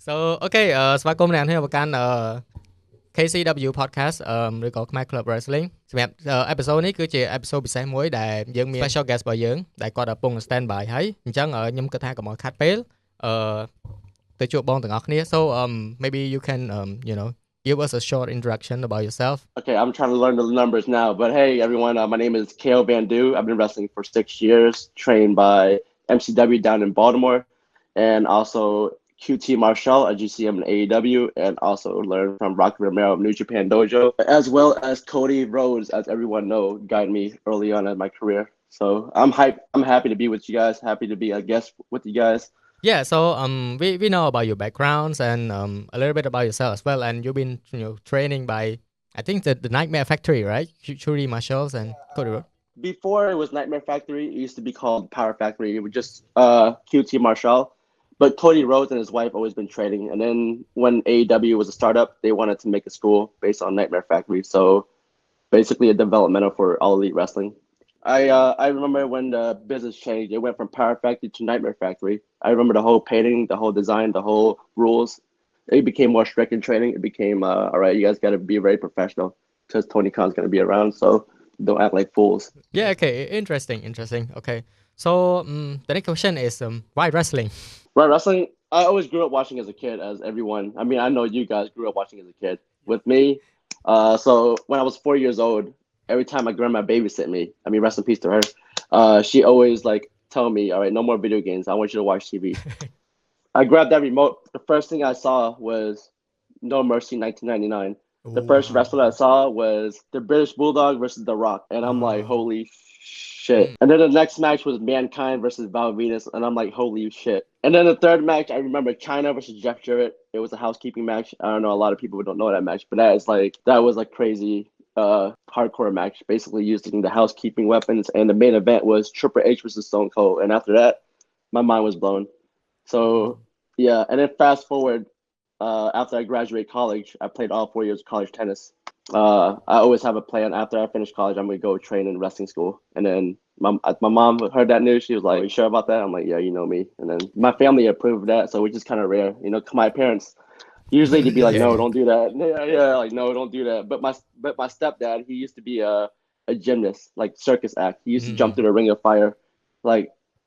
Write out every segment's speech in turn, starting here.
So okay ស្វាគមន៍អ្នកនាងមកកាន់KCW Podcast ឬក៏ Khmer Club Wrestling សម្រាប់ episode នេះគឺជា episode ពិសេសមួយដែលយើងមាន special guest របស់យើងដែលគាត់កំពុង stand by ហើយអញ្ចឹងខ្ញុំគិតថាកុំឲ្យខាត់ពេលទៅជួបបងទាំងអស់គ្នា so maybe you can give us a short introduction about yourself. Okay, I'm trying to learn the numbers now, but hey everyone, my name is Keo Vandu. I've been wrestling for 6 years, trained by MCW down in Baltimore, and also QT Marshall at GCM and AEW, and also learned from Rocky Romero of New Japan Dojo, as well as Cody Rhodes, as everyone knows, guided me early on in my career. So I'm hyped. I'm happy to be with you guys. Happy to be a guest with you guys. Yeah, so we know about your backgrounds and a little bit about yourself as well, and you've been training by I think the Nightmare Factory, right? QT Marshalls and Cody Rhodes. Before it was Nightmare Factory, it used to be called Power Factory. It was just QT Marshall. But Cody Rhodes and his wife always been training. And then when AEW was a startup, they wanted to make a school based on Nightmare Factory. So basically a developmental for All Elite Wrestling. I remember when the business changed, it went from Power Factory to Nightmare Factory. I remember the whole painting, the whole design, the whole rules. It became more strict in training. It became, all right, you guys got to be very professional because Tony Khan's going to be around. So don't act like fools. Yeah, okay. Interesting. Okay. So the next question is why wrestling? Right, wrestling, I always grew up watching as a kid, as everyone. I mean, I know you guys grew up watching as a kid. With me, so when I was 4 years old, every time my grandma babysit me, I mean, rest in peace to her, she always like tell me, all right, no more video games. I want you to watch TV. I grabbed that remote. The first thing I saw was No Mercy 1999. The first wrestler I saw was the British Bulldog versus The Rock. And I'm like, holy shit. And then the next match was Mankind versus Val Venus. And I'm like, holy shit. And then the third match, I remember China versus Jeff Jarrett. It was a housekeeping match. I don't know, a lot of people don't know that match. But that was like crazy hardcore match. Basically using the housekeeping weapons. And the main event was Triple H versus Stone Cold. And after that, my mind was blown. So, yeah. And then fast forward, after I graduated college, I played all 4 years of college tennis. I always have a plan. After I finish college, I'm going to go train in wrestling school. And then my mom heard that news. She was like, are you sure about that? I'm like, yeah, you know me. And then my family approved that. So which is kind of rare. My parents, usually they'd be like, no, don't do that. Yeah, like, no, don't do that. But my stepdad, he used to be a gymnast, like circus act. He used to jump through the ring of fire.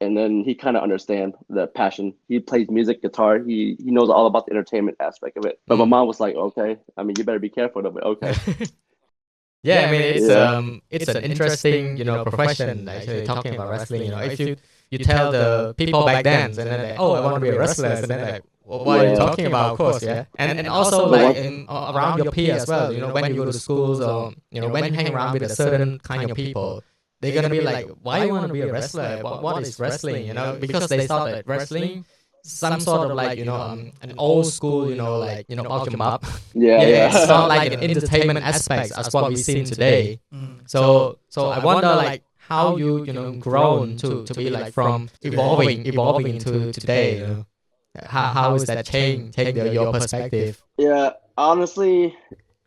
And then he kind of understands the passion. He plays music, guitar. He knows all about the entertainment aspect of it. But my mom was like, okay, I mean, you better be careful of it. Okay. Yeah, I mean, it's an interesting, profession, actually, talking about wrestling. If you tell the people back then, and then like, oh, I want to be a wrestler, and then like, what are you talking about? Of course, yeah. And also like around your peers as well. When you go to schools or when you hang around with a certain kind of people, they're gonna be like, why you want to be a wrestler? What is wrestling? Because they thought that wrestling, some sort of like an old school, bulk 'em up. Yeah. It's not like an entertainment aspect as what we've seen today. So I wonder like how you grown to be like from evolving into today. How is that change your perspective? Yeah, honestly,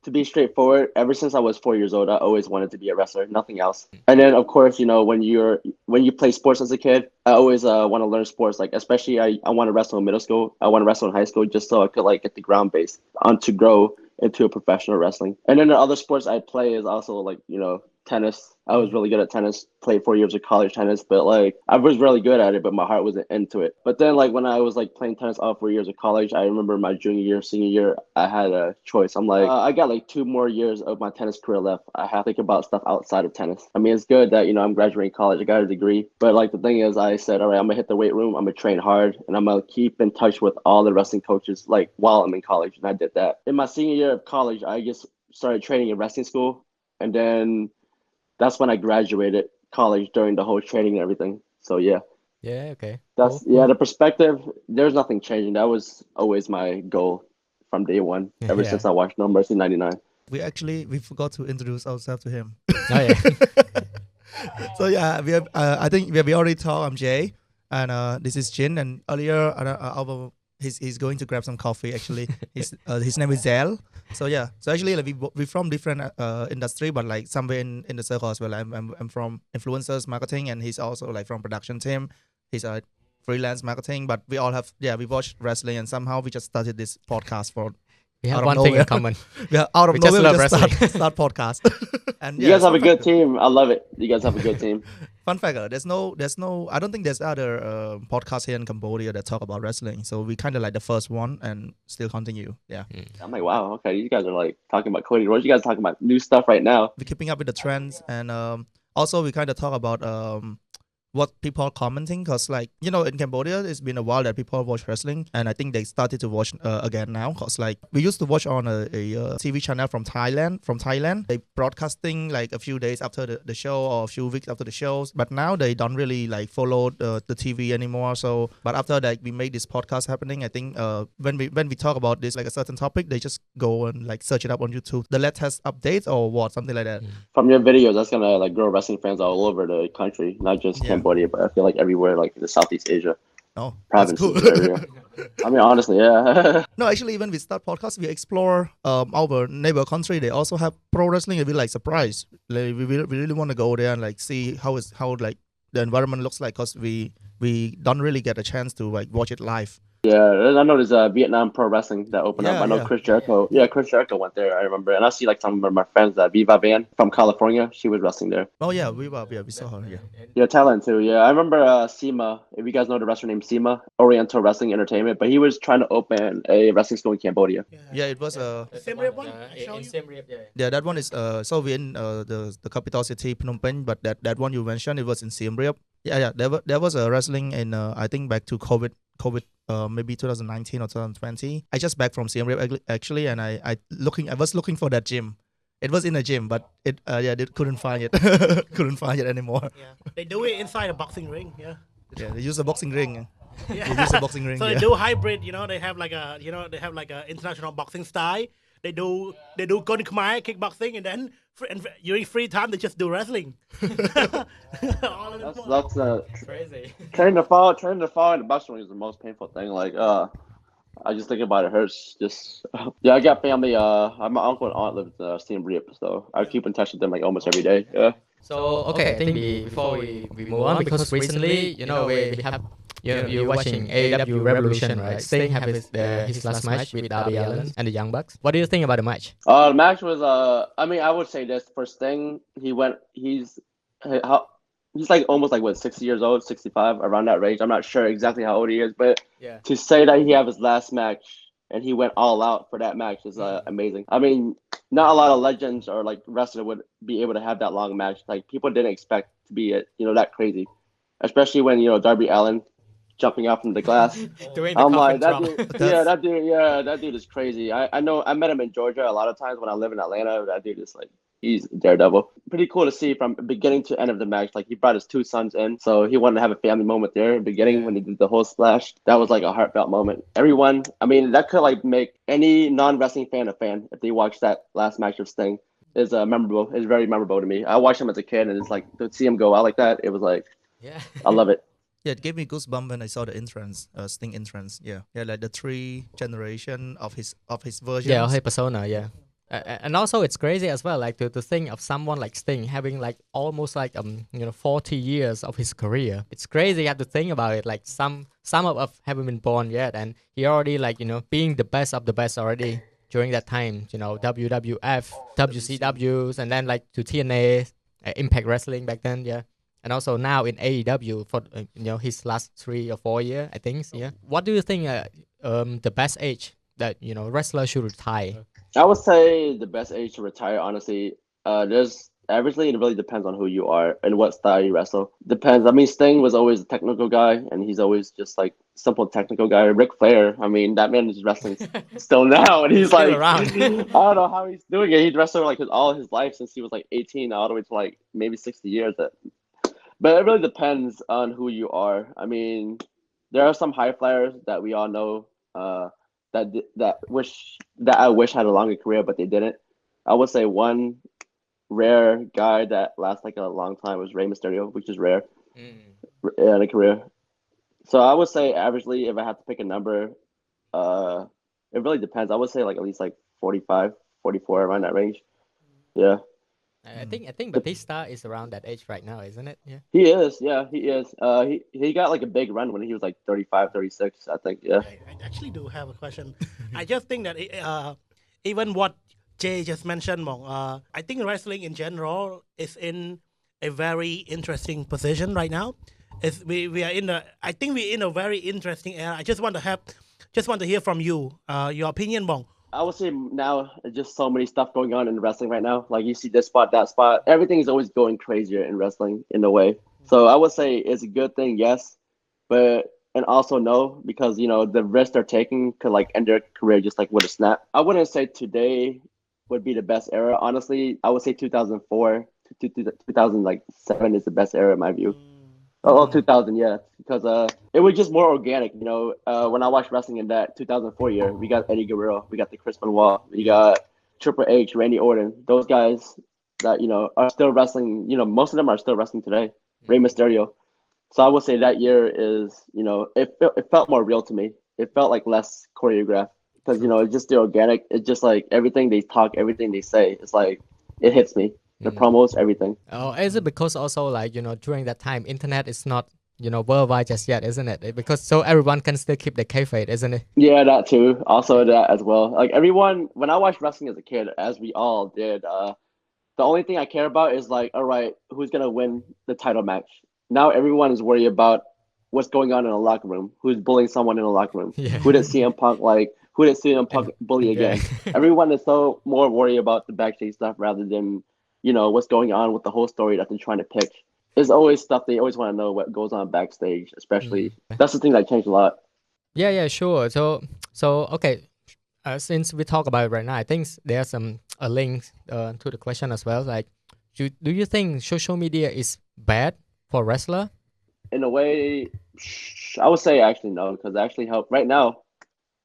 to be straightforward, ever since I was 4 years old, I always wanted to be a wrestler, nothing else. And then, of course, when you play sports as a kid, I always want to learn sports. Like, especially, I want to wrestle in middle school. I want to wrestle in high school just so I could like get the ground base on to grow into a professional wrestling. And then the other sports I play is also like tennis. I was really good at tennis. Played 4 years of college tennis, but like I was really good at it, but my heart wasn't into it. But then like when I was like playing tennis all 4 years of college, I remember my junior year, senior year, I had a choice. I'm like, I got like 2 more years of my tennis career left. I have to think about stuff outside of tennis. I mean, it's good that I'm graduating college. I got a degree, but like the thing is, I said, all right, I'm gonna hit the weight room. I'm gonna train hard, and I'm gonna keep in touch with all the wrestling coaches like while I'm in college. And I did that. In my senior year of college, I just started training in wrestling school, and then that's when I graduated college during the whole training and everything. So yeah. Yeah, okay. That's cool. The perspective, there's nothing changing. That was always my goal from day one, ever since I watched No Mercy 99. We forgot to introduce ourselves to him. Oh yeah. So yeah, we have I think we already talked. I'm Jay, and this is Jinn, and earlier he's going to grab some coffee actually. His name is Zell. So yeah, so actually like, we from different industry, but like somewhere in the circle as well. I'm from influencers marketing, and he's also like from production team. He's freelance marketing, but we all have we watch wrestling, and somehow we just started this podcast for. We have Out of one thing in nowhere. common. Yeah, out of We just nowhere, we love just wrestling. start podcast. And You guys have a fun good fact- team. I love it. You guys have a good team. Fun fact: there's no. I don't think there's other podcast here in Cambodia that talk about wrestling. So we kind of like the first one, and still continue. Yeah, I'm like, wow, okay, you guys are like talking about Cody Rhodes. You guys talking about new stuff right now. we're keeping up with the trends, and also we kind of talk about what people are commenting, because like in Cambodia it's been a while that people watch wrestling, and I think they started to watch again now, because like we used to watch on a TV channel from Thailand. They broadcasting like a few days after the show or a few weeks after the shows, but now they don't really like follow the TV anymore. So but after that we made this podcast happening, I think when we talk about this like a certain topic, they just go and like search it up on YouTube, the latest updates or what, something like that. From your videos, that's gonna like grow wrestling fans all over the country, not just Cambodia, but I feel like everywhere, like in the Southeast Asia Oh, that's provinces. cool. Area. I mean, honestly, yeah. No, actually, even we start podcast, we explore our neighbor country. They also have pro wrestling, and we like surprised. Like, we really want to go there and like see how like the environment looks like, because we don't really get a chance to like watch it live. Yeah, I know there's Vietnam Pro Wrestling that opened up. Yeah, I know yeah. Chris Jericho. Yeah, Chris Jericho went there. I remember, and I see like some of my friends, Viva Van from California. She was wrestling there. Oh yeah, we saw her. Yeah. Yeah, talent too. Yeah, I remember Sema. If you guys know the wrestler named Sema, Oriental Wrestling Entertainment, but he was trying to open a wrestling school in Cambodia. Yeah, it was The Siem Reap one? I show you? Siem Reap, yeah. yeah, that one is so we're in the capital city Phnom Penh, but that one you mentioned, it was in Siem Reap. Yeah, there was a wrestling in I think back to COVID maybe 2019 or 2020. I just back from Siem Reap actually, and I was looking for that gym. It was in a gym, but they couldn't find it. Couldn't find it anymore. Yeah. They do it inside a boxing ring. Yeah. Yeah, they use a boxing ring. Yeah. They use a boxing ring. So yeah. they do hybrid. They have like a international boxing style. They do Kodi Khmer kickboxing, and then during free time they just do wrestling. All in one. That's Crazy. trying to fall in the boxing ring is the most painful thing. Like I just think about it hurts. Just I got family. My uncle and aunt live in Siem Reap, so I keep in touch with them like almost every day. Yeah. So okay, I think before we move on, because recently we have you're watching AEW Revolution, right? Sting had his last match with Darby Allin and the Young Bucks. What do you think about the match? The match was I mean, I would say this for Sting. He's like almost like what 60 years old, 65, around that range. I'm not sure exactly how old he is, but Yeah. to say that he had his last match and he went all out for that match is amazing. I mean, not a lot of legends or like wrestler would be able to have that long match. Like people didn't expect to be that crazy, especially when Darby Allin jumping out from the glass. Doing the I'm like coffin that drop. dude. That dude is crazy. I know. I met him in Georgia a lot of times when I live in Atlanta. That dude is like, he's daredevil. Pretty cool to see from beginning to end of the match. Like he brought his two sons in, so he wanted to have a family moment there. In the beginning when he did the whole splash, that was like a heartfelt moment. Everyone, I mean, that could like make any non-wrestling fan a fan if they watch that last match of Sting. Is memorable. It's very memorable to me. I watched him as a kid, and it's like to see him go out like that. It was like, Yeah. I love it. Yeah, it gave me goosebumps when I saw the entrance, Sting entrance. Yeah, like the 3 generation of his version. Yeah, his persona, yeah. And also it's crazy as well, like to think of someone like Sting having like almost like 40 years of his career. It's crazy you have to think about it. Like some of us haven't been born yet, and he already like being the best of the best already during that time. WWF, WCWs, and then like to TNA, Impact Wrestling back then, yeah. And also now in AEW for his last 3 or 4 years, I think. Yeah. What do you think? The best age that wrestler should retire? I would say the best age to retire, honestly, there's averagely it really depends on who you are and what style you wrestle. Depends. I mean, Sting was always a technical guy, and he's always just like simple technical guy. Ric Flair, I mean, that man is wrestling still now, and he's Still like, around. I don't know how he's doing it. He's wrestled like all his life since he was like 18, all the way to like maybe 60 years. But it really depends on who you are. I mean, there are some high flyers that we all know that I wish had a longer career, but they didn't. I would say one rare guy that lasts like a long time was Rey Mysterio, which is rare in a career. So I would say averagely, if I have to pick a number, it really depends. I would say like at least like 45, 44, around that range. Yeah. I think Batista is around that age right now, isn't it? Yeah. He is, yeah, he is. He got like a big run when he was like 35, 36, I think, yeah. I actually do have a question. I just think that even what Jay just mentioned, Mong, I think wrestling in general is in a very interesting position right now. We are in I think we're in a very interesting era. I just want to hear from you, your opinion, Mong. I would say now there's just so many stuff going on in wrestling right now. Like you see this spot, that spot. Everything is always going crazier in wrestling in a way. So I would say it's a good thing, yes, but and also no, because the risk they're taking could like end their career just like with a snap. I wouldn't say today would be the best era. Honestly, I would say 2004 to 2007 is the best era in my view. Oh, 2000, yeah, because it was just more organic, when I watched wrestling in that 2004 year, we got Eddie Guerrero, we got the Chris Benoit, we got Triple H, Randy Orton, those guys that, are still wrestling, most of them are still wrestling today, Rey Mysterio. So I would say that year is, it felt more real to me. It felt like less choreographed because, it's just the organic. It's just like everything they talk, everything they say, it's like, it hits me. The promos, everything. Oh, is it because also like during that time, internet is not worldwide just yet, isn't it? Because so everyone can still keep the kayfabe, isn't it? Yeah, that too. Also that as well. Like everyone, when I watched wrestling as a kid, as we all did, the only thing I care about is like, all right, who's gonna win the title match? Now everyone is worried about what's going on in a locker room, who's bullying someone in a locker room, who did CM Punk bully again? Everyone is so more worried about the backstage stuff rather than what's going on with the whole story that they're trying to pitch. There's always stuff they always want to know what goes on backstage, especially. That's the thing that changed a lot. Yeah, sure. So okay, since we talk about it right now, I think there's a link to the question as well. Like, do you think social media is bad for wrestler? In a way, I would say actually no, because it actually help right now.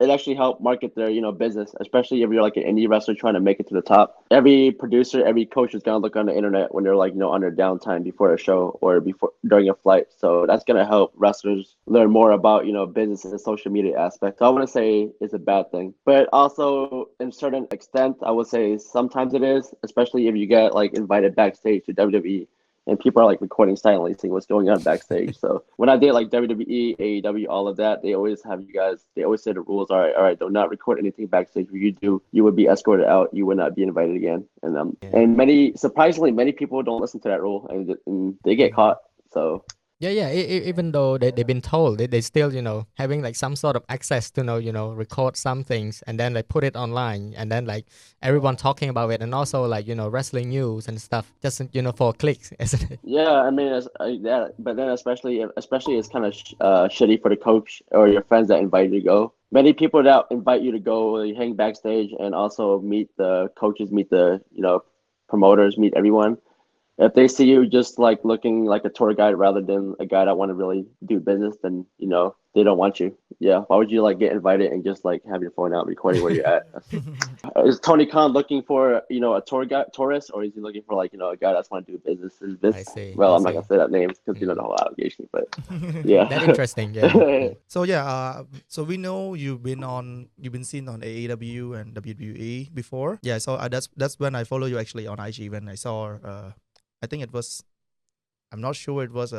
It actually helped market their, business, especially if you're like an indie wrestler trying to make it to the top. Every producer, every coach is gonna look on the internet when they're like, on their downtime before a show or during a flight. So that's gonna help wrestlers learn more about, business and the social media aspect. So I wouldn't say it's a bad thing, but also in certain extent, I would say sometimes it is, especially if you get like invited backstage to WWE. And people are like recording silently, seeing what's going on backstage. So when I did like WWE, AEW, all of that, they always say the rules are, all right, do not record anything backstage. If you do, you would be escorted out. You would not be invited again. And surprisingly, many people don't listen to that rule and they get caught. So Yeah. Even though they've been told, they still, having like some sort of access to record some things and then like put it online and then like everyone talking about it and also like, wrestling news and stuff, just, for clicks, isn't it? Yeah, I mean, but then especially it's kind of shitty for the coach or your friends that invite you to go. Many people that invite you to go, they hang backstage and also meet the coaches, meet the, promoters, meet everyone. If they see you just like looking like a tour guide rather than a guy that want to really do business, then they don't want you. Yeah, why would you like get invited and just like have your phone out recording where you're at? Is Tony Khan looking for a tourist, or is he looking for like a guy that's want to do business? I see. Well, I'm not gonna say that name because the whole allegation, but yeah, that's interesting. Yeah. So we know you've been seen on AEW and WWE before. Yeah, so that's when I follow you actually on IG when I saw. I think it was, I'm not sure it was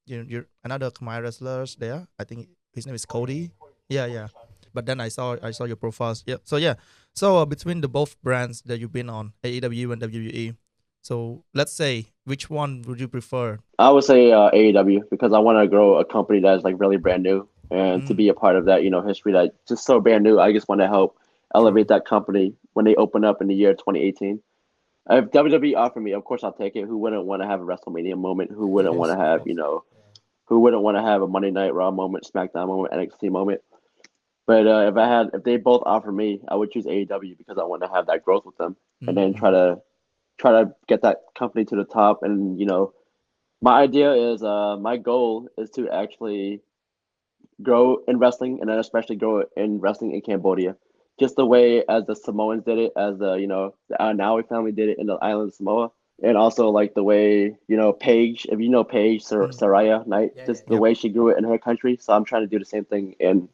you're another Khmer wrestlers there. I think his name is Cody. Yeah. But then I saw your profiles. Yeah. So between the both brands that you've been on, AEW and WWE. So let's say which one would you prefer? I would say AEW because I want to grow a company that's like really brand new and to be a part of that, history that just so brand new. I just want to help elevate that company when they open up in the year 2018. If WWE offered me, of course I'll take it. Who wouldn't want to have a WrestleMania moment? Who wouldn't want to have, who wouldn't want to have a Monday Night Raw moment, SmackDown moment, NXT moment? But if they both offer me, I would choose AEW because I want to have that growth with them and then try to get that company to the top. And my idea is my goal is to actually grow in wrestling and then especially grow in wrestling in Cambodia. Just the way as the Samoans did it, as the the Anawi family did it in the island of Samoa, and also like the way Paige, if you know Paige Saraya Knight, the way she grew it in her country. So I'm trying to do the same thing in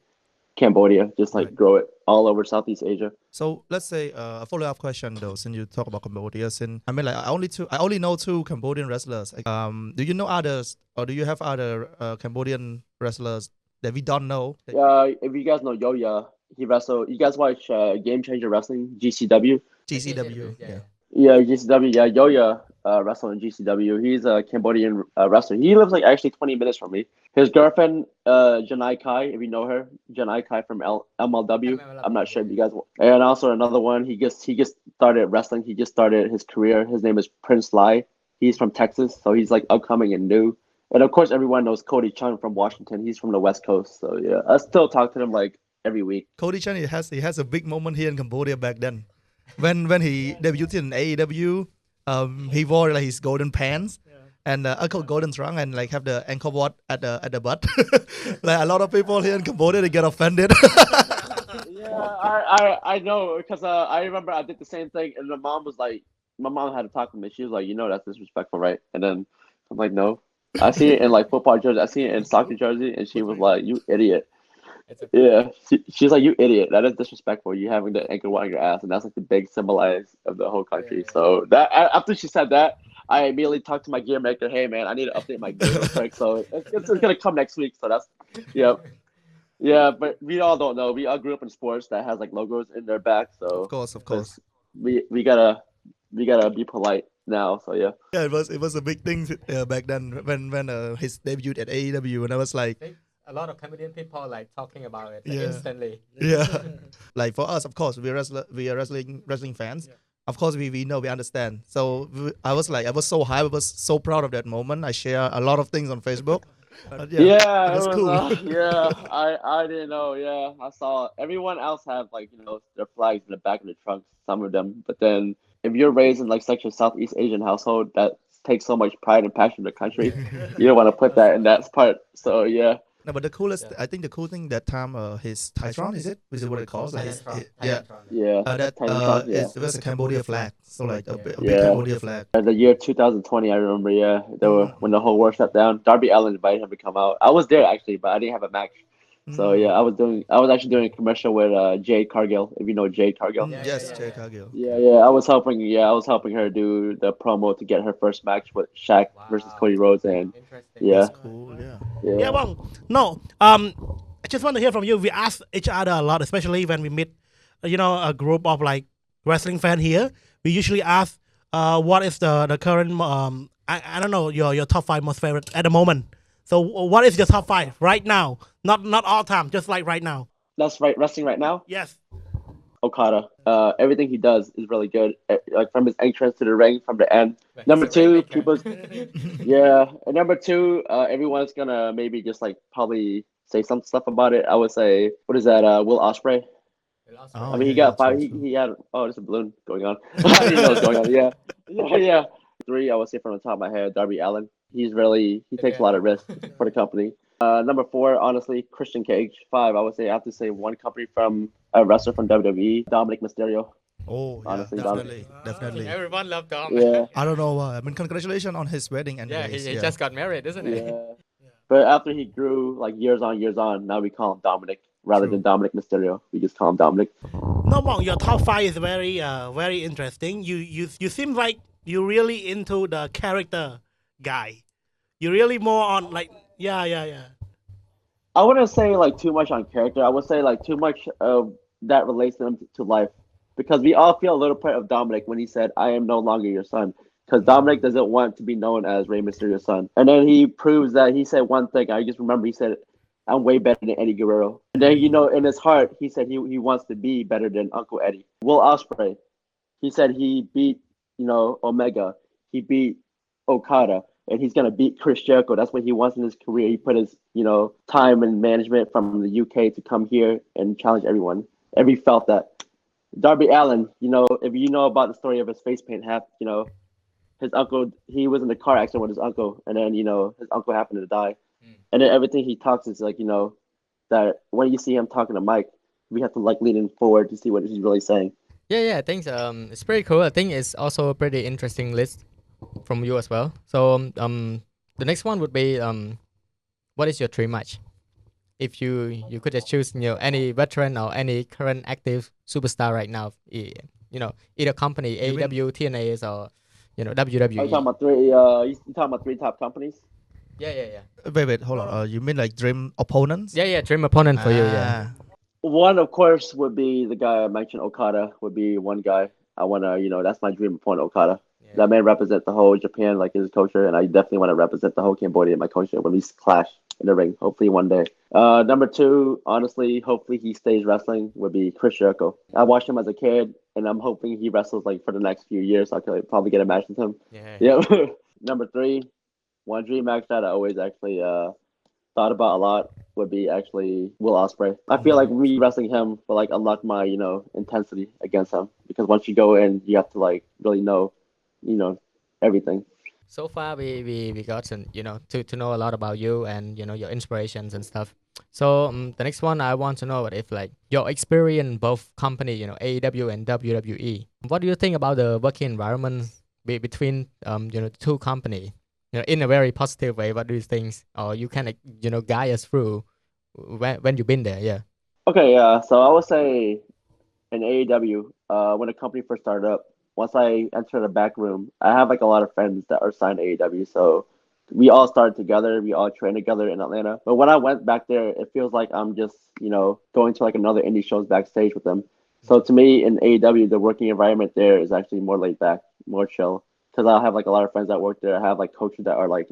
Cambodia, just like Right. grow it all over Southeast Asia. So let's say a follow-up question though, since you talk about Cambodia, since I mean like I only know two Cambodian wrestlers. Do you know others, or do you have other Cambodian wrestlers that we don't know? If you guys know Yoya, he wrestled. You guys watch Game Changer Wrestling, GCW? GCW, yeah. Yeah, GCW. Yeah, Yoya wrestled in GCW. He's a Cambodian wrestler. He lives like actually 20 minutes from me. His girlfriend, Janai Kai, if you know her, Janai Kai from MLW. I'm not sure if you guys. And also another one. He just started wrestling. He just started his career. His name is Prince Lai. He's from Texas, so he's like upcoming and new. And of course, everyone knows Cody Chung from Washington. He's from the West Coast. So yeah, I still talk to him like every week. Cody Chen, he has a big moment here in Cambodia back then, when he debuted in AEW. He wore like his golden pants and ankle golden trunk and like have the ankle wart at the butt. Like a lot of people here in Cambodia, they get offended. Yeah, I know because I remember I did the same thing, and my mom had to talk to me. She was like, that's disrespectful, right? And then I'm like, no. I see it in like football jersey. I see it in soccer jersey, and she was like, "You idiot." Yeah, she's like, "You idiot. That is disrespectful. You having the ankle on your ass, and that's like the big symbolize of the whole country." So that after she said that, I immediately talked to my gear maker. Hey man, I need to update my gear real quick. So it's gonna come next week. So that's yeah. But we all don't know. We all grew up in sports that has like logos in their back. So Of course. We gotta be polite now. So yeah. Yeah, it was a big thing back then when his debut at AEW, and I was like, A lot of Cambodian people like talking about it Yeah. instantly. yeah. Like for us, of course, we are wrestling fans. Yeah. Of course, we know, we understand. So I was so hyped. I was so proud of that moment. I share a lot of things on Facebook. But Yeah, it was cool. Yeah, I didn't know. Yeah, I saw everyone else have like their flags in the back of the trunks. Some of them, but then if you're raised in like such a Southeast Asian household that takes so much pride and passion in the country, you don't want to put that in that part. So yeah. No, but I think the cool thing that time, his Titron, is it what it calls? Like yeah. Yeah. That yeah. it was a Cambodia flag, so like a big Yeah. Cambodia flag. The year 2020, I remember. Yeah, there were when the whole war shut down. Darby Allin invited him to come out. I was there actually, but I didn't have a match. So yeah, I was actually doing a commercial with Jade Cargill. If you know Jade Cargill. Yes, Jay Cargill. Yeah, I was helping her do the promo to get her first match with Shaq versus Cody Rhodes, and Interesting. yeah, That's cool. Yeah. Yeah, well, no. I just want to hear from you. We ask each other a lot, especially when we meet, a group of like wrestling fan here. We usually ask, what is the current, I don't know, your top 5 most favorite at the moment. So what is your top 5 right now? Not all time, just like right now. that's right. Wrestling right now, Yes. Okada. Everything he does is really good. Like from his entrance to the ring, from the end. Number He's a 2, rainmaker. people's yeah. And number 2, everyone's gonna maybe just like probably say some stuff about it. I would say, what is that? Will Ospreay. Oh, I mean, he yeah, got 5. He had there's a balloon going on. I didn't know what's going on. Yeah. 3, I would say from the top of my head, Darby Allin. He takes a lot of risk for the company. Number 4, honestly, Christian Cage. 5, I would say I have to say one company from a wrestler from WWE, Dominic Mysterio. Oh, yeah, Honestly, definitely. Everyone loved Dom. Yeah, I don't know why. I mean, congratulations on his wedding and Yeah, he just got married, isn't he? yeah. But after he grew like years on, now we call him Dominic rather True. than Dominic Mysterio. We just call him Dominic. No, Mong, your top 5 is very interesting. You seem like you're really into the character guy. You're really more on like yeah. I wouldn't say like too much on character. I would say like too much of that relates to him to life, because we all feel a little part of Dominic when he said, "I am no longer your son," because Dominic doesn't want to be known as Rey Mysterio's son. And then he proves that he said one thing. I just remember he said, "I'm way better than Eddie Guerrero." And then in his heart, he said he wants to be better than Uncle Eddie. Will Ospreay, he said he beat Omega, he beat Okada, and he's gonna beat Chris Jericho. That's what he wants in his career. He put his time and management from the UK to come here and challenge everyone. And he felt that. Darby Allin, if you know about the story of his face paint, his uncle, he was in a car accident with his uncle, and then his uncle happened to die. And then everything he talks is like that when you see him talking to Mike, we have to like lean in forward to see what he's really saying. Yeah, I think it's pretty cool. I think it's also a pretty interesting list from you as well. So the next one would be what is your dream match? if you could just choose, any veteran or any current active superstar right now, either company, AEW, TNA, or WWE. Are you talking about three? You talking about three top companies? Yeah. Wait, hold on. You mean like dream opponents? Yeah, dream opponent for you. Yeah. One, of course, would be the guy I mentioned, Okada, would be one guy. I want to, that's my dream opponent, Okada. Yeah. That man represents the whole Japan, like his culture, and I definitely want to represent the whole Cambodia in my culture when we clash in the ring, hopefully one day. Number two, honestly, hopefully he stays wrestling, would be Chris Jericho. I watched him as a kid, and I'm hoping he wrestles like for the next few years, so I could probably get a match with him. Yeah. Number three, one dream match that I always actually thought about a lot would be actually Will Ospreay. I feel like me wrestling him will like unlock my intensity against him, because once you go in, you have to like really know everything. So far, we got to know a lot about you and your inspirations and stuff. So the next one I want to know if like your experience both company, AEW and WWE. What do you think about the working environment between two company? In a very positive way. What do you think? Or you can guide us through when you've been there? Yeah. Okay, so I would say in AEW, when the company first started up, once I entered the back room, I have like a lot of friends that are signed to AEW. So we all started together. We all trained together in Atlanta. But when I went back there, it feels like I'm just, going to like another indie shows backstage with them. So to me, in AEW, the working environment there is actually more laid back, more chill. Because I have like a lot of friends that work there. I have like coaches that are like,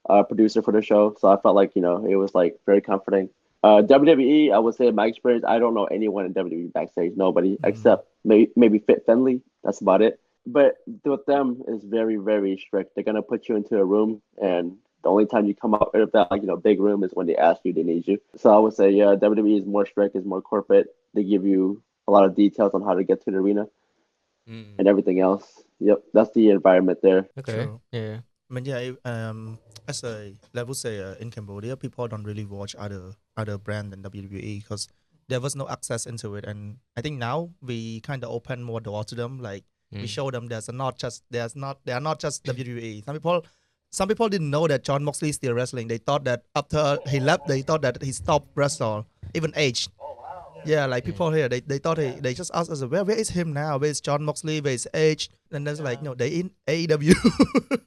a producer for the show. So I felt like, it was like very comforting. WWE, I would say in my experience, I don't know anyone in WWE backstage, nobody except maybe Fit Finley. That's about it. But with them, it's very, very strict. They're gonna put you into a room, and the only time you come out of that big room is when they ask you, they need you. So I would say WWE is more strict, is more corporate. They give you a lot of details on how to get to the arena and everything else. Yep, that's the environment there. Okay. True. Yeah. I mean, as a level say in Cambodia, people don't really watch other brand than WWE because there was no access into it, and I think now we kind of open more door to them. Like we show them they are not just WWE. Some people didn't know that Jon Moxley is still wrestling. They thought that after he left, they thought that he stopped wrestling, even Edge. Yeah, like people here, they thought they just asked us, where is him now? Where is Jon Moxley? Where is Edge? And there's like, no, they in AEW.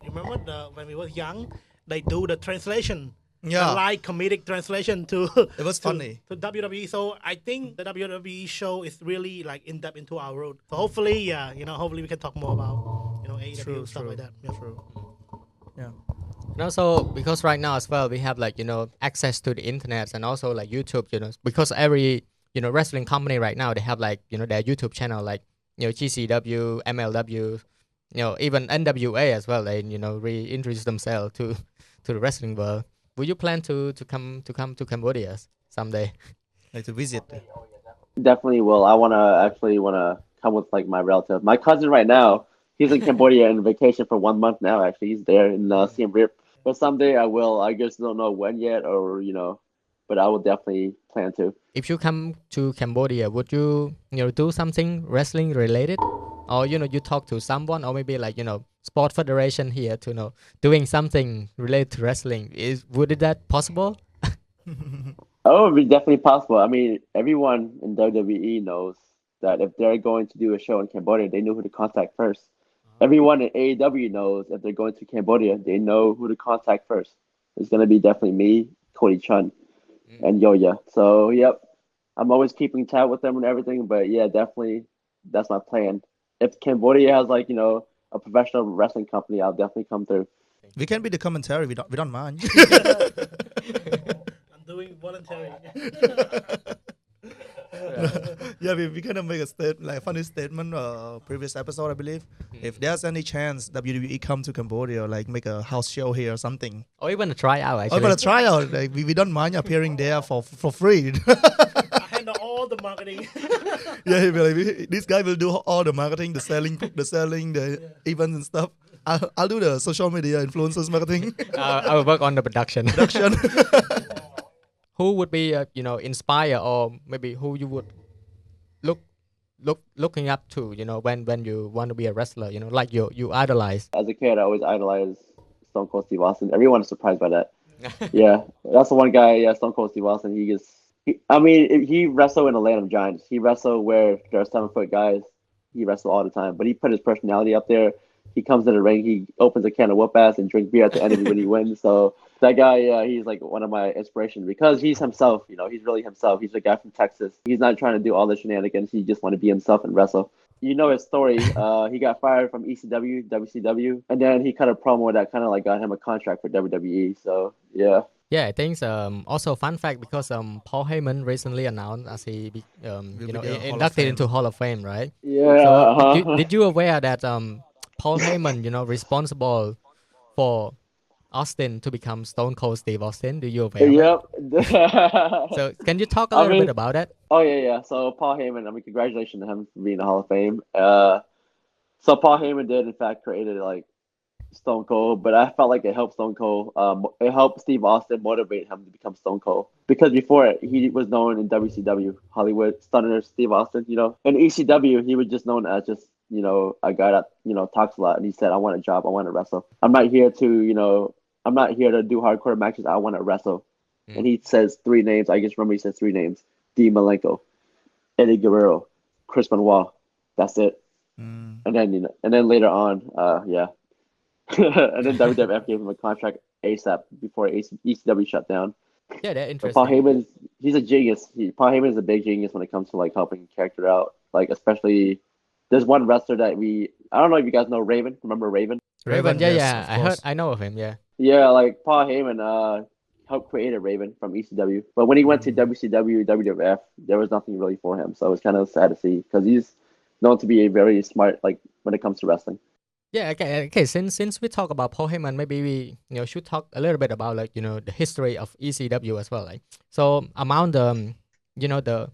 Remember when we were young, they do the translation. Yeah. The live comedic translation to It was funny. to WWE. So I think the WWE show is really like in depth into our road. So hopefully, hopefully we can talk more about AEW stuff like that. Yeah. True. Yeah. And also because right now as well we have like access to the internet and also like YouTube. Because every wrestling company right now they have like their YouTube channel, like GCW, MLW, even NWA as well. They reintroduce themselves to the wrestling world. Will you plan to come to Cambodia someday? Like to visit. Definitely will. I want to come with like my relative. My cousin right now, he's in Cambodia on vacation for 1 month now. Actually, he's there in Siem Reap. But someday I will. I just don't know when yet, or but I will definitely plan to. If you come to Cambodia, would you do something wrestling related, or you talk to someone, or maybe like sport federation here to doing something related to wrestling? Would that possible? Oh, it would be definitely possible. I mean, everyone in WWE knows that if they're going to do a show in Cambodia, they know who to contact first. Everyone in AEW knows if they're going to Cambodia, they know who to contact first. It's going to be definitely me, Cody Chun, and Yoya. So, yep, I'm always keeping tab with them and everything. But yeah, definitely, that's my plan. If Cambodia has like, a professional wrestling company, I'll definitely come through. We can be the commentary. We don't mind. I'm doing voluntary. Yeah, we kind of make a funny statement. Previous episode, I believe. If there's any chance WWE come to Cambodia, like make a house show here or something, Or even a tryout or actually. even a tryout, like we don't mind appearing there for free. I handle all the marketing. Yeah, he'll be like, this guy will do all the marketing, the selling, the events and stuff. I'll do the social media influencers marketing. I will work on the production. Who would be inspire, or maybe who you would looking up to when you want to be a wrestler, like you idolize? As a kid, I always idolized Stone Cold Steve Austin. Everyone is surprised by that. Yeah, that's the one guy. Yeah, Stone Cold Steve Austin. He wrestled in the land of giants. He wrestled where there are 7 foot guys. He wrestled all the time, but he put his personality up there. He comes in the ring. He opens a can of whoop ass and drinks beer at the end when he wins. So that guy, he's like one of my inspirations because he's himself. He's really himself. He's a guy from Texas. He's not trying to do all the shenanigans. He just want to be himself and wrestle. You know his story. He got fired from ECW, WCW, and then he cut a promo that kind of like got him a contract for WWE. So yeah. Yeah, I think also fun fact because Paul Heyman recently announced as he inducted into Hall of Fame, right? Yeah. So did you aware that Paul Heyman, responsible for Austin to become Stone Cold Steve Austin? Do you aware? Yep. So can you talk a little bit about that? Oh yeah. So Paul Heyman, congratulations to him for being in the Hall of Fame. So Paul Heyman did in fact created like Stone Cold, but I felt like it helped Stone Cold. It helped Steve Austin motivate him to become Stone Cold because before it, he was known in WCW, Hollywood Stunner Steve Austin. In ECW, he was just known as just a guy that talks a lot, and he said, "I want a job. I want to wrestle. I'm not here to do hardcore matches. I want to wrestle." And he says 3 names. I just remember he said 3 names: Dean Malenko, Eddie Guerrero, Chris Benoit. That's it. And then later on, and then WWF gave him a contract ASAP before ECW shut down. Yeah, that's interesting. Paul Heyman, he's a genius. Paul Heyman is a big genius when it comes to like helping character out. Like especially, there's one wrestler that I don't know if you guys know Raven. Remember Raven? Raven, yes, yeah. I know of him. Yeah. Yeah, like Paul Heyman helped create Raven from ECW, but when he went to WCW, WWF, there was nothing really for him. So it's kind of sad to see because he's known to be a very smart like when it comes to wrestling. Yeah, okay. Since we talk about Paul Heyman, maybe we should talk a little bit about like the history of ECW as well. Like so among the the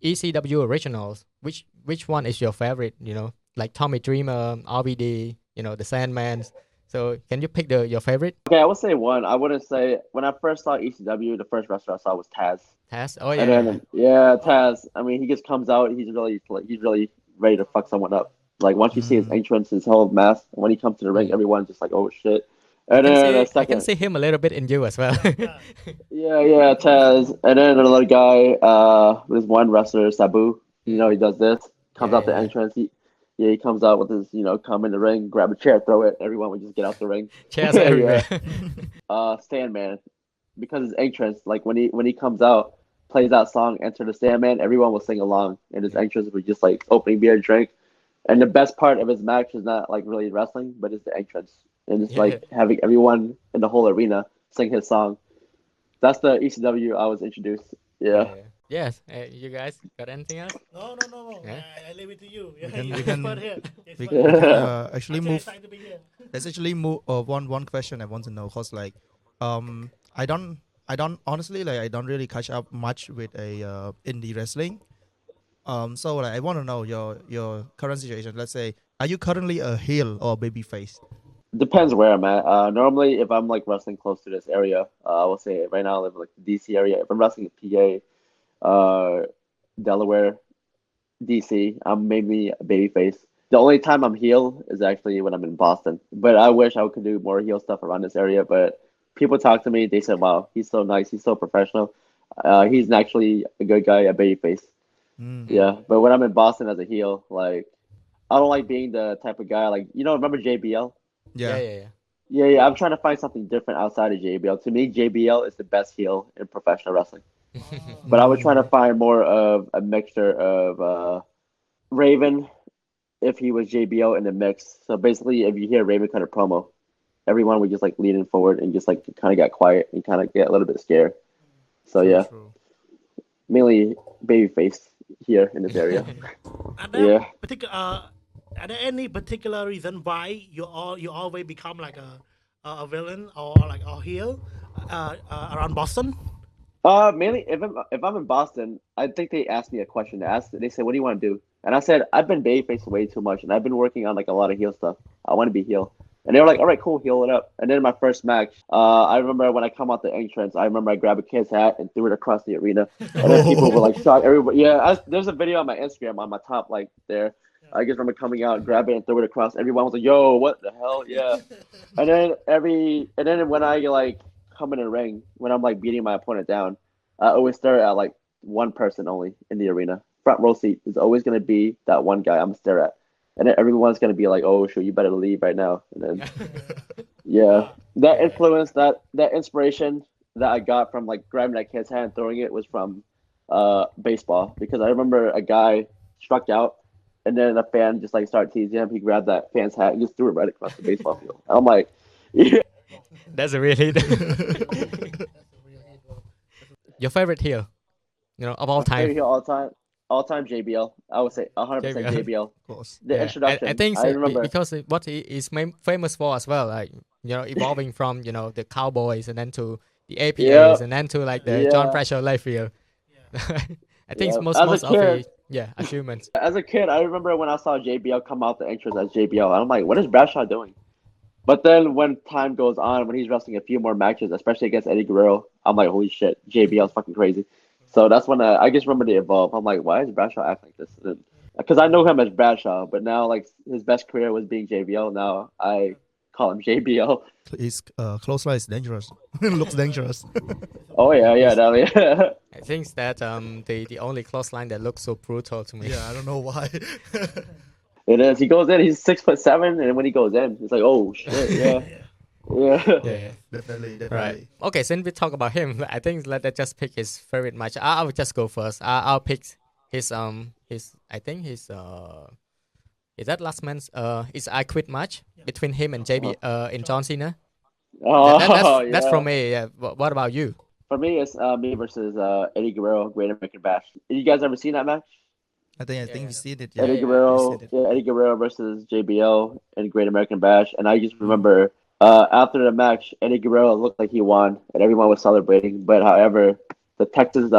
ECW originals, which one is your favorite? Like Tommy Dreamer, RVD, the Sandman. So can you pick your favorite? Okay, I would say one. I wouldn't say when I first saw ECW, the first wrestler I saw was Taz. Taz, oh yeah. And then, Taz. He just comes out. He's really ready to fuck someone up. Like once you see his entrance, his whole mask, when he comes to the ring, everyone's just like, "Oh shit!" And then I can see him a little bit in you as well. yeah, Taz. And then another guy, there's one wrestler, Sabu. He does this. Comes out the entrance. He comes out with his, come in the ring, grab a chair, throw it. Everyone would just get out the ring. Chairs everywhere. Sandman, because his entrance, like when he comes out, plays that song, Enter the Sandman, everyone will sing along, and his entrance was just like opening beer, drink. And the best part of his match is not like really wrestling, but it's the entrance. And it's like having everyone in the whole arena sing his song. That's the ECW I was introduced. Yeah. Yes. You guys got anything else? No. Yeah? I leave it to you. We can actually move. Let's actually move. One question I want to know because like, I don't honestly like I don't really catch up much with a indie wrestling. So like I want to know your current situation. Let's say, are you currently a heel or a babyface? Depends where I'm at. Normally, if I'm like wrestling close to this area, I will say right now I live in like the DC area. If I'm wrestling in PA, Delaware, DC, I'm maybe a babyface. The only time I'm heel is actually when I'm in Boston. But I wish I could do more heel stuff around this area. But people talk to me. They said, "Wow, he's so nice. He's so professional. He's actually a good guy, a babyface." Yeah, but when I'm in Boston as a heel, like I don't like being the type of guy like remember JBL? Yeah. I'm trying to find something different outside of JBL. To me, JBL is the best heel in professional wrestling. But I was trying to find more of a mixture of Raven, if he was JBL in the mix. So basically, if you hear Raven kind of promo, everyone would just like lean forward and just like kind of get quiet and kind of get a little bit scared. So true. Mainly babyface here in this area. Are there any particular reason why you always become like a villain or like a heel around Boston? Mainly if I'm in Boston, I think they asked me a question. They said, "What do you want to do?" And I said, "I've been babyface way too much, and I've been working on like a lot of heel stuff. I want to be heel." And they were like, "All right, cool, heel it up." And then my first match, I remember when I come out the entrance, I grabbed a kid's hat and threw it across the arena. And then people were like shocked. Everybody, there's a video on my Instagram on my top like there. I just remember coming out, grab it and throw it across. Everyone was like, "Yo, what the hell?" Yeah. And then when I like come in the ring, when I'm like beating my opponent down, I always stare at like one person only in the arena. Front row seat is always gonna be that one guy I'm gonna stare at, and then everyone's gonna be like, "Oh, sure, you better leave right now." And then, yeah, that influence, that inspiration that I got from like grabbing that kid's hand and throwing it was from baseball, because I remember a guy struck out, and then a fan just like started teasing him. He grabbed that fan's hat and just threw it right across the baseball field. I'm like, yeah. That's a real hit. Your favorite heel, of all time. Favorite heel all time JBL. I would say 100% JBL. Of course. The introduction. I think I remember because what he is famous for as well, like evolving from the Cowboys and then to the APAs and then to like the John Frasher Layfield. I think most of the achievements. As a kid, I remember when I saw JBL come out the entrance as JBL, I'm like, what is Bradshaw doing? But then when time goes on, when he's wrestling a few more matches, especially against Eddie Guerrero, I'm like, holy shit, JBL's fucking crazy. So that's when I just remember the evolve. I'm like, why is Bradshaw acting like this? Because I know him as Bradshaw, but now like his best career was being JBL. Now I call him JBL. His clothesline is dangerous. Looks dangerous. Oh yeah. I think that the only clothesline that looks so brutal to me. Yeah, I don't know why. It is. He goes in. He's 6'7", and when he goes in, it's like, oh shit, yeah. Definitely. Right. Okay, since we talk about him, I think let's just pick his favorite match. I'll just go first. I'll pick his I think his is that last man's his I Quit match between him and JB in John Cena. That's from me. Yeah. What about you? For me, it's me versus Eddie Guerrero, Great American Bash. You guys ever seen that match? I think we see it. Yeah, Eddie Guerrero versus JBL in Great American Bash, and I just remember after the match, Eddie Guerrero looked like he won, and everyone was celebrating. But however, the Texas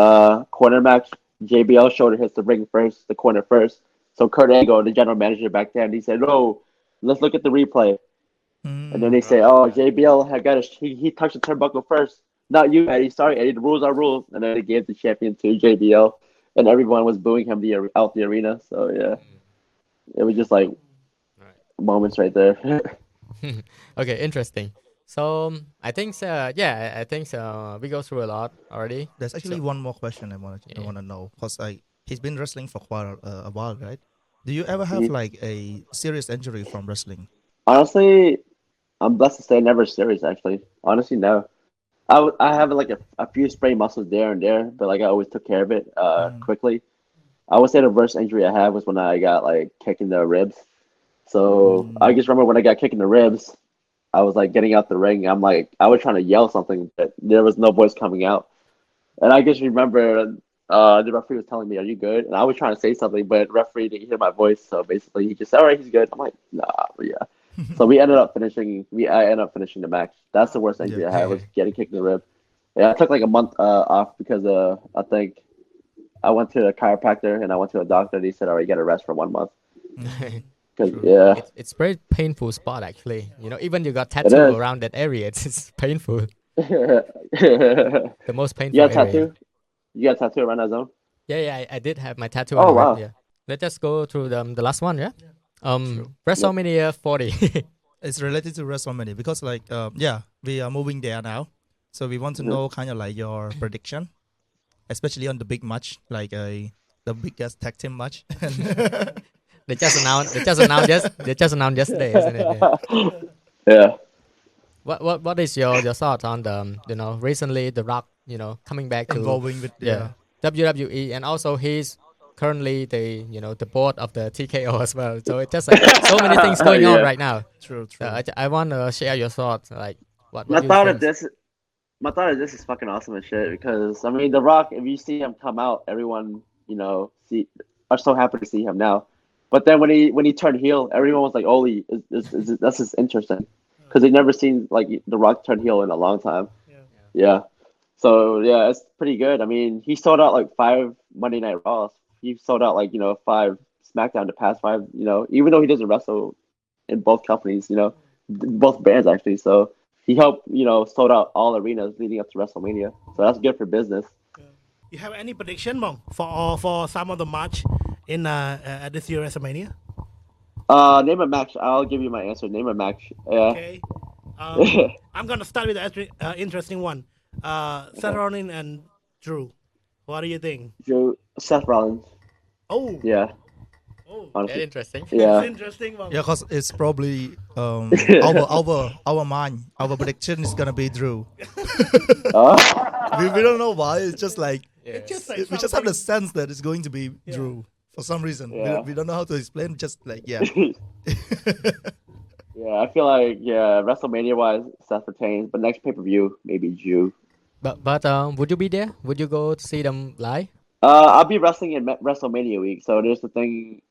corner match, JBL shoulder hits the ring first, the corner first. So Kurt Angle, the general manager back then, he said, "Oh, let's look at the replay." And then they say, "Oh, JBL had he touched the turnbuckle first, not you, Eddie. Sorry, Eddie. The rules are rules." And then they gave the champion to JBL. And everyone was booing him out the arena. So, yeah. It was just like moments right there. Okay, interesting. So, I think, we go through a lot already. There's actually one more question I want to know. Because he's been wrestling for quite a while, right? Do you ever have like a serious injury from wrestling? Honestly, I'm blessed to say never serious, actually. Honestly, no. I have like a few sprained muscles there and there, but like I always took care of it quickly. I would say the worst injury I had was when I got like kicked in the ribs. So I just remember when I got kicked in the ribs, I was like getting out the ring. I'm like, I was trying to yell something, but there was no voice coming out. And I just remember the referee was telling me, "Are you good?" And I was trying to say something, but the referee didn't hear my voice. So basically, he just said, "All right, he's good." I'm like, "Nah, but yeah." So I ended up finishing the match. That's the worst injury I had, was getting kicked in the rib. Yeah, I took like a month off because I think I went to a chiropractor and I went to a doctor. They said, "All right, you got to rest for 1 month." It's very painful spot actually. Even you got tattoo around that area, it's painful. The most painful. You got a tattoo? You got a tattoo around that zone? Yeah, I did have my tattoo. Oh wow. Yeah. Let's just go through the last one. Yeah. WrestleMania 40. It's related to WrestleMania because we are moving there now, so we want to know kind of like your prediction, especially on the big match, like the biggest tag team match. They just announced yesterday, isn't it? Yeah. What is your thought on the recently The Rock coming back to involving with WWE, and also he's currently the board of the TKO as well. So it's just like so many things going on right now. True. I want to share your thoughts. Like what my thought of this is fucking awesome as shit, because I mean The Rock, if you see him come out, everyone are so happy to see him now. But then when he turned heel, everyone was like, "Holy, this is interesting," because they've never seen like The Rock turn heel in a long time. Yeah. So yeah, it's pretty good. I mean, he sold out like 5 Monday Night Raws. He sold out like 5 SmackDown, the past 5. Even though he doesn't wrestle in both companies, both brands actually. So he helped sold out all arenas leading up to WrestleMania. So that's good for business. You have any prediction, Mong, for some of the match in at this year WrestleMania? Name a match. I'll give you my answer. Name a match. Okay. I'm gonna start with the interesting one. Seth Rollins and Drew. What do you think? Drew, Seth Rollins. Oh, Yeah, oh, honestly. interesting. it's Yeah. interesting. Bang. Yeah, because it's probably our mind, our prediction is gonna be Drew. We don't know why. It's just like It's just like we just have the sense that it's going to be Drew for some reason. Yeah. We don't know how to explain. Just like Yeah, I feel like WrestleMania wise, Seth retains, but next pay-per-view maybe Drew. But would you be there? Would you go to see them live? I'll be wrestling in WrestleMania week, so there's the thing.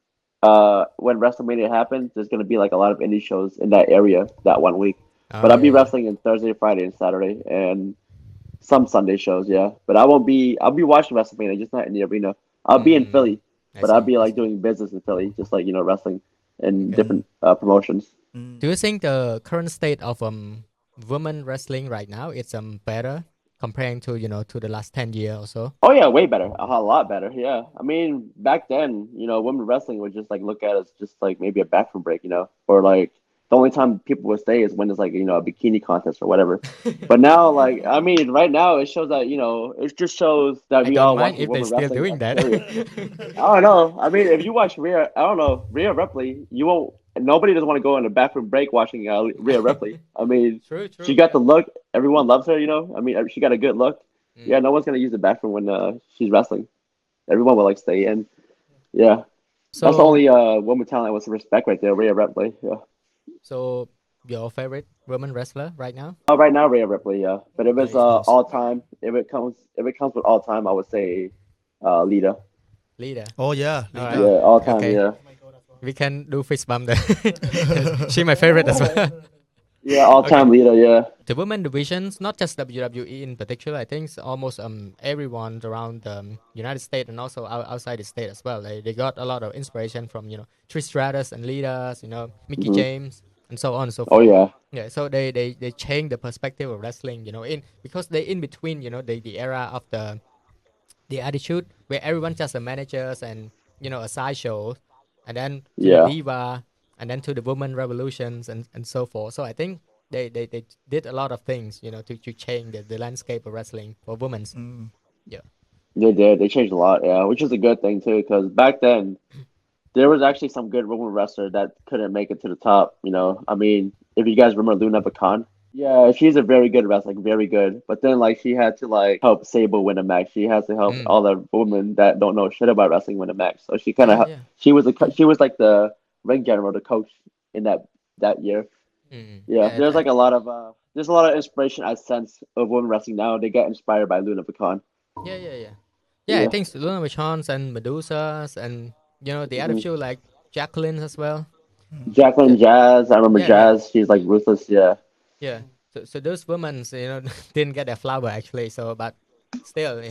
When WrestleMania happens, there's gonna be like a lot of indie shows in that area that 1 week. But I'll be wrestling in Thursday, Friday, and Saturday, and some Sunday shows. Yeah, but I won't be. I'll be watching WrestleMania, just not in the arena. I'll be in Philly, but I'll be like doing business in Philly, just like wrestling and different promotions. Do you think the current state of women wrestling right now is better comparing to to the last 10 years or so? Oh yeah, way better, a lot better. Yeah, I mean back then, women wrestling would just like look at it as just like maybe a bathroom break, or like the only time people would stay is when there's like a bikini contest or whatever. But now, like I mean, right now it shows that it just shows that I we don't all mind watching if they're women still wrestling. doing that. I don't know. I mean, if you watch Rhea Ripley, you won't. Nobody doesn't want to go on a bathroom break watching Rhea Ripley. I mean, True. she got the look. Everyone loves her. I mean, she got a good look. Yeah, no one's gonna use the bathroom when she's wrestling. Everyone will like stay in. Yeah, So that's the only woman talent with respect right there, Rhea Ripley. Yeah. So your favorite women wrestler right now? Right now, Rhea Ripley. Yeah, but if it's Nice. all time, if it comes with all time, I would say Lita. Lita. oh yeah, All Lita. right. Yeah, all time. Okay. Yeah. We can do fist bump there. She's my favorite as well. Yeah, all time Lita. Yeah. The women divisions, not just WWE in particular, I think it's almost everyone around the United States and also outside the state as well. They got a lot of inspiration from Trish Stratus and Lita's, Mickey James and so on and so Oh forth. yeah. Yeah, so they change the perspective of wrestling, because they in between, the era of the attitude where everyone just a managers and a sideshow, and then to the diva, and then to the woman revolutions and so forth. So I think they did a lot of things, to change the landscape of wrestling for women. Yeah. They did. They changed a lot. Yeah, which is a good thing too, because back then there was actually some good women wrestlers that couldn't make it to the top. I mean, if you guys remember Luna Vachon. Yeah, she's a very good wrestler, very good. But then, like, she had to like help Sable win a match. She has to help all the women that don't know shit about wrestling win a match. So she kind of she was like the ring general, the coach in that year. Yeah, there's like a lot of inspiration I sense of women wrestling now. They get inspired by Luna Vachon. Yeah, I think Luna Vachons and Medusas and the other few like Jacqueline as well. Jacqueline Jazz, I remember Jazz. She's like ruthless. Yeah. Yeah. So those women, didn't get their flower actually. So, but still,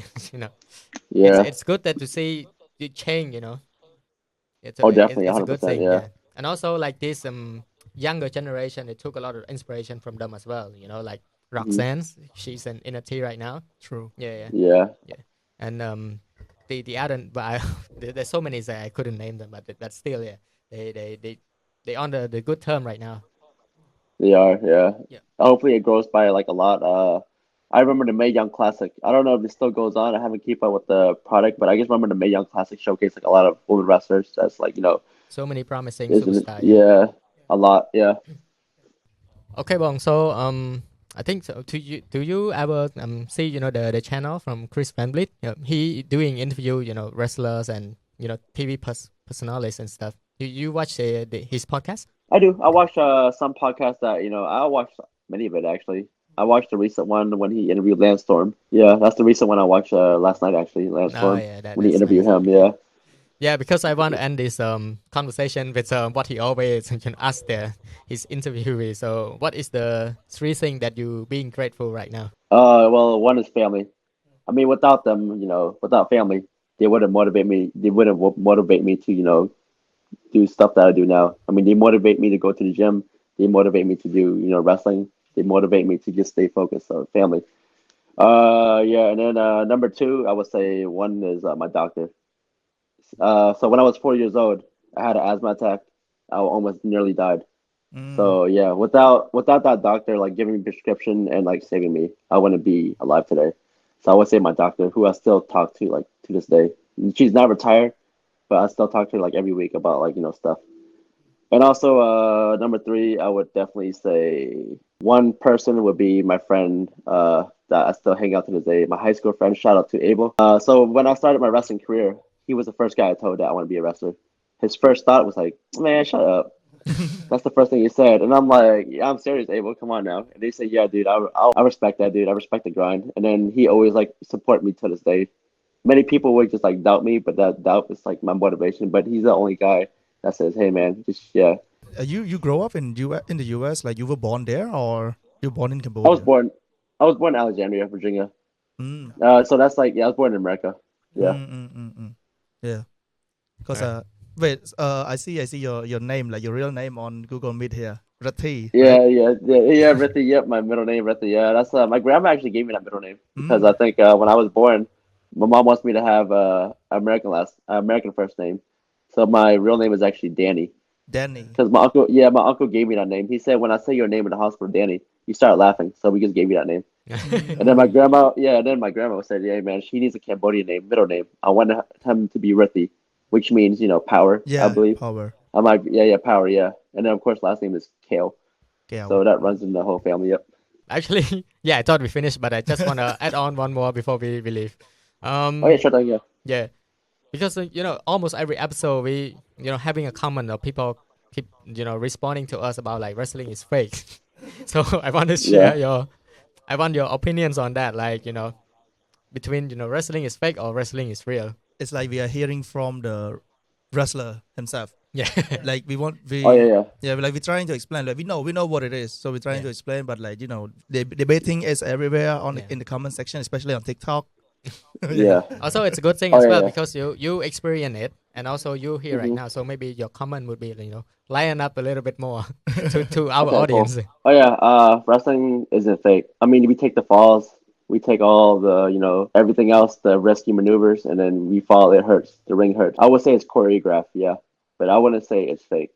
Yeah. it's good that to see you change. Definitely, it's a 100%. good thing. Yeah. And also like this younger generation, they took a lot of inspiration from them as well. Like Roxanne, she's in NXT right now. True. Yeah. And the other, but there's so many that I couldn't name them, but still, they on the good term right now. They are, yeah. Yeah. Hopefully it grows by like a lot. I remember the Mae Young Classic. I don't know if it still goes on. I haven't keep up with the product, but I just remember the Mae Young Classic showcased like a lot of women wrestlers. That's like so many promising isn't it? superstars. Yeah, a lot. Yeah. Okay, Bong. So I think so. Do you ever see the channel from Chris Van Vliet? He doing interview wrestlers and TV personalities and stuff. You watch his podcast? I do. I watch some podcasts that I watched many of it actually. I watched the recent one when he interviewed Lance Storm. Yeah, that's the recent one I watched last night actually. Lance Storm when he interviewed him. Yeah. Yeah, because I want to end this conversation with what he always ask his interviewee. So, what is the 3 things that you being grateful right now? Well, one is family. I mean, without them, without family, they wouldn't motivate me. They wouldn't motivate me to do stuff that I do now. I mean, they motivate me to go to the gym. They motivate me to do wrestling. They motivate me to just stay focused on family. Yeah, and then number 2, I would say one is my doctor. So when I was 4 years old, I had an asthma attack. I almost nearly died. So yeah, without that doctor like giving me prescription and like saving me, I wouldn't be alive today. So I would say my doctor, who I still talk to like to this day. She's not retired, but I still talk to her like every week about like stuff. And also, number three, I would definitely say one person would be my friend that I still hang out to this day, my high school friend. Shout out to Abel. So when I started my wrestling career, he was the first guy I told that I want to be a wrestler. His first thought was like, "Man, shut up." That's the first thing he said, and I'm like, "Yeah, I'm serious, Abel. Come on now." And they say, "Yeah, dude, I respect that, dude. I respect the grind." And then he always like support me to this day. Many people would just like doubt me, but that doubt is like my motivation. But he's the only guy that says, "Hey, man, just yeah." You grow up in in the US, like you were born there, or you were born in I Cambodia? was born in Alexandria, Virginia. Mm. So that's like I was born in America. Yeah. Yeah. Because Right. wait, I see your name, like your real name on Google Meet here, Rati. Yeah, Right? yeah, Rithi. Yep, my middle name, Rithi. Yeah, that's my grandma actually gave me that middle name because I think when I was born, my mom wants me to have American first name, so my real name is actually Danny. Danny. Because my uncle gave me that name. He said when I say your name in the hospital, Danny, you start laughing, so we just gave me that name. And then my grandma said, "Yeah, man, she needs a Cambodian name, middle name. I want him to be Rithi, which means power, I Yeah, believe." power. I'm like, yeah, power, yeah. And then of course last name is Kale. Keo. So that runs in the whole family. Yep. Actually, yeah, I thought we finished, but I just want to add on one more before we leave. Oh yeah, sure thing. Yeah. Yeah, because almost every episode we having a comment of people keep responding to us about like wrestling is fake. So I want to share I want your opinions on that, like between wrestling is fake or wrestling is real. It's like we are hearing from the wrestler himself. Yeah. Like Oh yeah. like we're trying to explain. Like we know what it is, so we're trying Yeah. to explain. But like the debating is everywhere Yeah. in the comment section, especially on TikTok. Yeah. Also, it's a good thing Oh, as well yeah. because you experience it, and also you here right now. So maybe your comment would be lighten up a little bit more to our Okay, cool. audience. Oh yeah. Wrestling isn't fake. I mean, we take the falls, we take all the everything else, the risky maneuvers, and then we fall. It hurts. The ring hurts. I would say it's choreographed, yeah, but I wouldn't say it's fake.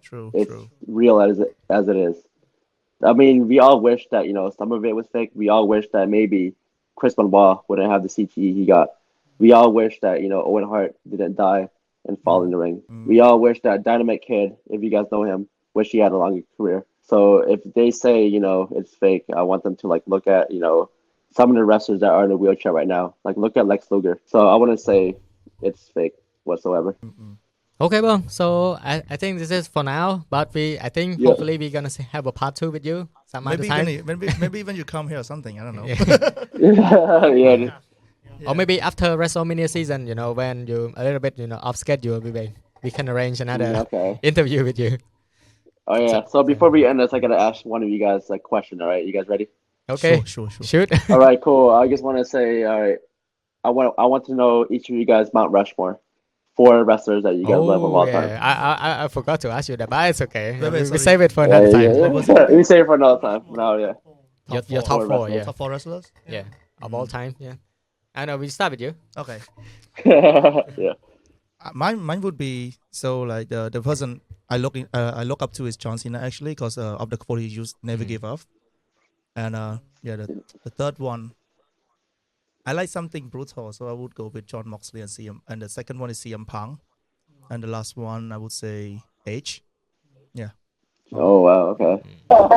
True. It's real as it is. I mean, we all wish that some of it was fake. We all wish that maybe Chris Benoit wouldn't have the CTE he got. We all wish that Owen Hart didn't die and fall in the ring. We all wish that Dynamite Kid, if you guys know him, wish he had a longer career. So if they say it's fake, I want them to like look at some of the wrestlers that are in a wheelchair right now. Like look at Lex Luger. So I wouldn't say it's fake whatsoever. Okay, well, so I think this is for now, but I think Yeah. hopefully we're gonna have a part 2 with you some other Maybe time. maybe even you come here or something. I don't know. Yeah. Or maybe after WrestleMania season, when you a little bit, off schedule, we can arrange another Okay. interview with you. Oh yeah. So before we end this, I gotta ask one of you guys a question. All right, you guys ready? Okay, Sure. shoot. All right, cool. I just want to say, all right, I want to know each of you guys Mount Rushmore, 4 wrestlers that you guys love of all time. I forgot to ask you that, but it's okay. Wait, we sorry. save it for Yeah, another yeah, time. yeah. We save it for another time. No, yeah. Your top 4, wrestlers. yeah, Top 4 wrestlers. yeah, of all time, yeah. I know. We start with you. Okay. Yeah. Mine would be like the person I look up to is John Cena actually because of the quote he used, never give up. And the third one, I like something brutal, so I would go with John Moxley and CM. And the second one is CM Punk, and the last one I would say H. Yeah. Oh wow. Okay. No.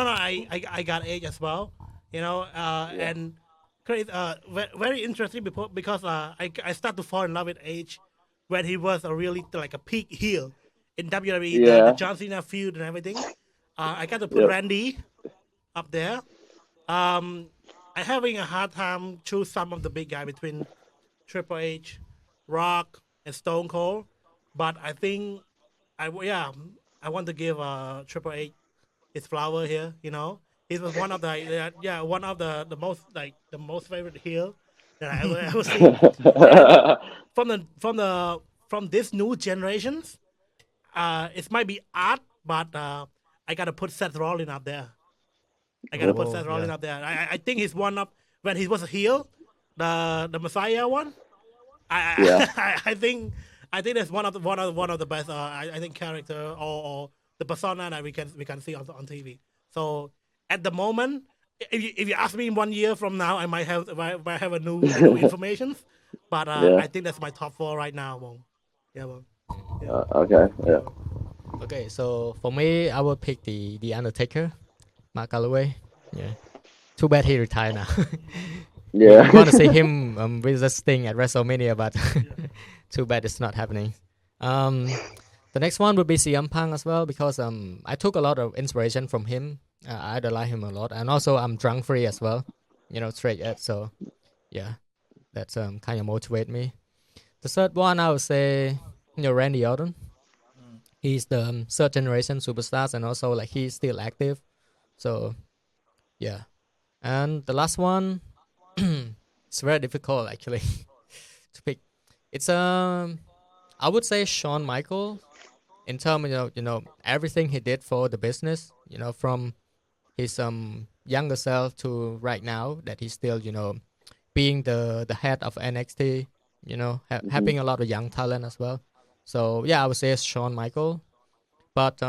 I got age as well. And very interesting because I start to fall in love with age when he was a really like a peak heel in WWE, Yeah. the John Cena feud and everything. I got to put Yep. Randy up there. I'm having a hard time choose some of the big guy between Triple H, Rock, and Stone Cold, but I think I want to give Triple H his flower here. He was one of the most the most favorite heel that I ever seen. And from this new generations, it might be art, but I gotta put Seth Rollins up there. Seth Rollins up there. I think he's one up when he was a heel, the Messiah one. Yeah. I think that's one of the best. I think character or the persona that we can see on TV. So at the moment, if you ask me in 1 year from now, I might have a new information. But I think that's my top 4 right now. Bong. Yeah, bong. Okay. Yeah. Okay, so for me, I would pick the Undertaker, Mark Calloway. Yeah. Too bad he retired now. Yeah. I want to see him with this thing at WrestleMania, but too bad it's not happening. The next one would be CM Punk as well because I took a lot of inspiration from him. I idolize him a lot, and also I'm drunk free as well. Straight edge. So yeah, that's kind of motivate me. The third one I would say, Randy Orton. He's the third generation superstars, and also like he's still active. So yeah, and the last one, it's very difficult actually to pick. It's I would say Shawn Michaels in terms of everything he did for the business. From his younger self to right now that he's still being the head of NXT. Having a lot of young talent as well. So yeah, I would say Shawn Michaels. But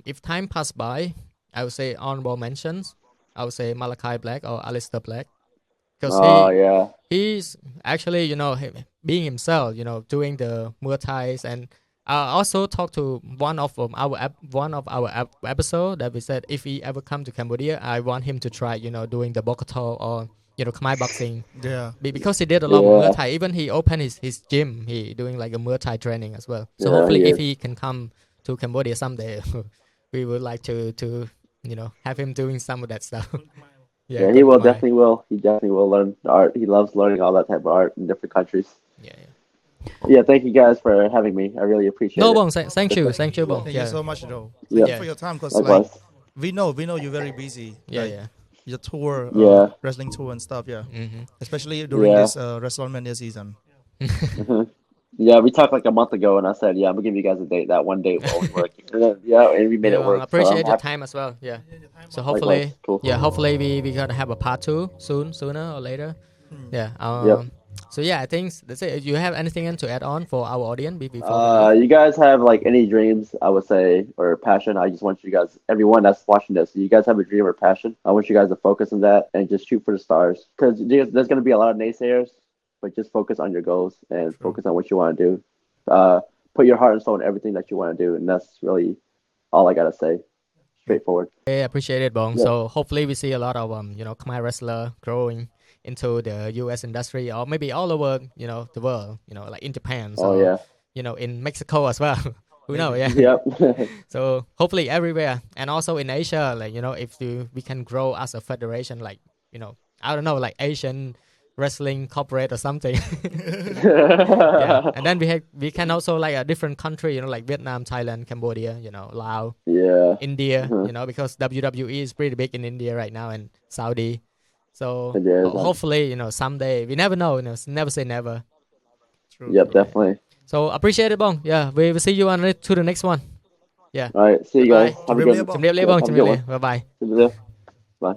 if time passed by, I would say honorable mentions. I would say Malachi Black or Aleister Black, because he's actually being himself. Doing the Muay Thais, and I also talked to one of our episode that we said if he ever come to Cambodia, I want him to try doing the Bokoto or Khmer boxing. Yeah. Because he did a lot of Muay Thai. Even he opened his gym. He doing like a Muay Thai training as well. So hopefully if he can come to Cambodia someday, we would like to have him doing some of that stuff. Yeah, he will definitely will. He definitely will learn the art. He loves learning all that type of art in different countries. Yeah, thank you guys for having me. I really appreciate it. No, Bong, thank you, Bong. Thank you so much, though. Yeah. Thank you for your time, because Likewise. we know you're very busy. Your tour, wrestling tour and stuff. Yeah, especially during this WrestleMania season. Yeah, we talked like a month ago, and I said, I'm gonna give you guys a date. That one date will work. And we made it work. I appreciate your time as well. Yeah. So hopefully, hopefully we gonna have a part 2 sooner or later. Yeah. So yeah, I think that's it. Do you have anything to add on for our audience before? You guys have like any dreams, I would say, or passion? I just want you guys, everyone that's watching this, you guys have a dream or passion? I want you guys to focus on that and just shoot for the stars, because there's gonna be a lot of naysayers. But just focus on your goals and focus on what you want to do. Put your heart and soul in everything that you want to do, and that's really all I gotta say. Straightforward. I appreciate it, Bong. So hopefully we see a lot of Khmer wrestler growing into the U.S. industry, or maybe all over the world. Like in Japan. So, in Mexico as well. Who knows? Yeah. Yep. So hopefully everywhere, and also in Asia, like if we can grow as a federation, like I don't know, like Asian Wrestling Corporate or something. And then we can also like a different country, like Vietnam, Thailand, Cambodia, Laos, India, because WWE is pretty big in India right now, and Saudi. So hopefully, someday, we never know, never say never. True. Yep, definitely. So appreciate it, Bong. Yeah, we will see you to the next one. Yeah. All right, see you guys. Have a good one. Bye bye. Bye.